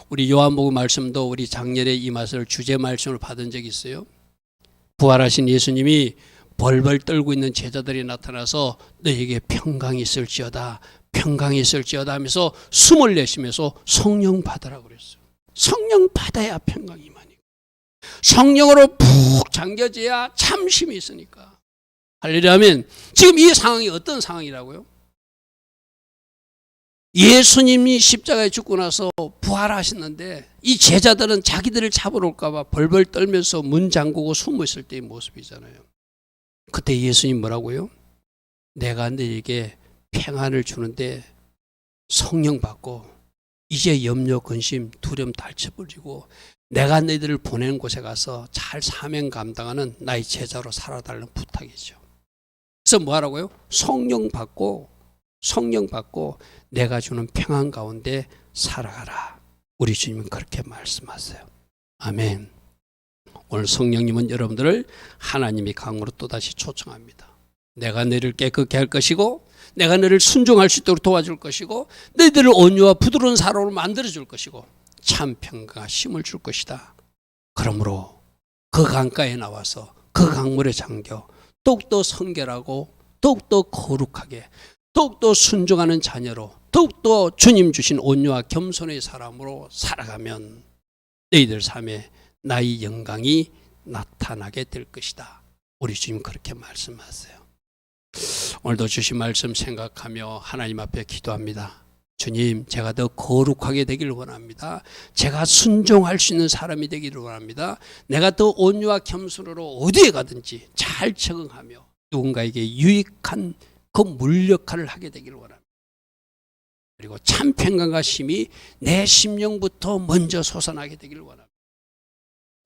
우리 요한복음 말씀도 우리 작년에 이 맛을 주제 말씀을 받은 적이 있어요. 부활하신 예수님이 벌벌 떨고 있는 제자들이 나타나서 너에게 평강이 있을지어다, 평강이 있을지어다 하면서 숨을 내쉬면서 성령 받으라고 그랬어요. 성령 받아야 평강이 임하니까. 성령으로 푹 잠겨져야 참심이 있으니까. 할렐루야 아멘. 지금 이 상황이 어떤 상황이라고요? 예수님이 십자가에 죽고 나서 부활하셨는데 이 제자들은 자기들을 잡으러 올까 봐 벌벌 떨면서 문 잠그고 숨어 있을 때의 모습이잖아요. 그때 예수님 뭐라고요? 내가 너에게 평안을 주는데 성령 받고 이제 염려, 근심, 두려움 다 쳐버리고 내가 너희들을 보내는 곳에 가서 잘 사명 감당하는 나의 제자로 살아달라는 부탁이죠. 그래서 뭐 하라고요? 성령 받고 내가 주는 평안 가운데 살아가라. 우리 주님은 그렇게 말씀하세요. 아멘. 오늘 성령님은 여러분들을 하나님의 강으로 또다시 초청합니다. 내가 너희를 깨끗게 할 것이고 내가 너희를 순종할 수 있도록 도와줄 것이고 너희들을 온유와 부드러운 사람으로 만들어줄 것이고 참 평강과 힘을 줄 것이다. 그러므로 그 강가에 나와서 그 강물에 잠겨 더욱더 성결하고 더욱더 거룩하게 더욱더 순종하는 자녀로 더욱더 주님 주신 온유와 겸손의 사람으로 살아가면 너희들 삶에 나의 영광이 나타나게 될 것이다. 우리 주님 그렇게 말씀하세요. 오늘도 주신 말씀 생각하며 하나님 앞에 기도합니다. 주님, 제가 더 거룩하게 되기를 원합니다. 제가 순종할 수 있는 사람이 되기를 원합니다. 내가 더 온유와 겸손으로 어디에 가든지 잘 적응하며 누군가에게 유익한 그 물역할을 하게 되기를 원합니다. 그리고 참 평강과 힘이 내 심령부터 먼저 솟아나게 되기를 원합니다.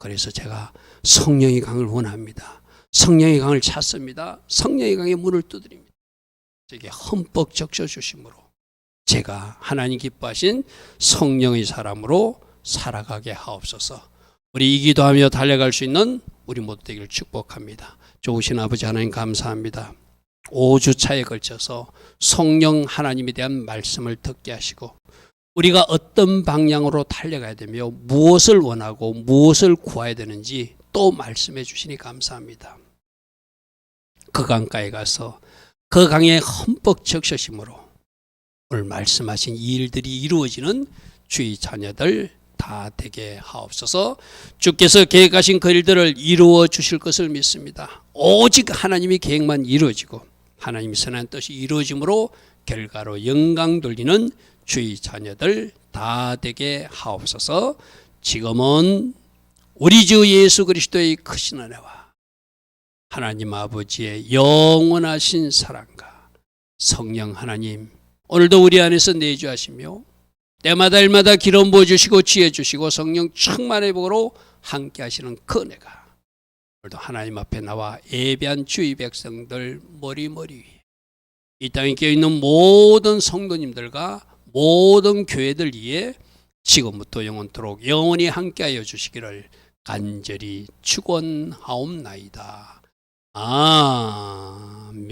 그래서 제가 성령의 강을 원합니다. 성령의 강을 찾습니다. 성령의 강의 문을 두드립니다. 제게 흠뻑 적셔 주심으로 제가 하나님 기뻐하신 성령의 사람으로 살아가게 하옵소서. 우리 이 기도하며 달려갈 수 있는 우리 모두 되기를 축복합니다. 좋으신 아버지 하나님 감사합니다. 5주차에 걸쳐서 성령 하나님에 대한 말씀을 듣게 하시고 우리가 어떤 방향으로 달려가야 되며 무엇을 원하고 무엇을 구해야 되는지 또 말씀해 주시니 감사합니다. 그 강가에 가서 그 강에 흠뻑 적셔심으로 오늘 말씀하신 이 일들이 이루어지는 주의 자녀들 다 되게 하옵소서. 주께서 계획하신 그 일들을 이루어 주실 것을 믿습니다. 오직 하나님의 계획만 이루어지고 하나님의 선한 뜻이 이루어짐으로 결과로 영광 돌리는 주의 자녀들 다 되게 하옵소서. 지금은 우리 주 예수 그리스도의 크신 은혜와 하나님 아버지의 영원하신 사랑과 성령 하나님 오늘도 우리 안에서 내주하시며 때마다 일마다 기름 부어주시고 지혜 주시고 성령 충만의 복으로 함께 하시는 그 은혜가 오늘도 하나님 앞에 나와 예배한 주의 백성들 머리 위에 이 땅에 깨어있는 모든 성도님들과 모든 교회들 위에 지금부터 영원토록 영원히 함께하여 주시기를 간절히 축원하옵나이다. 아멘.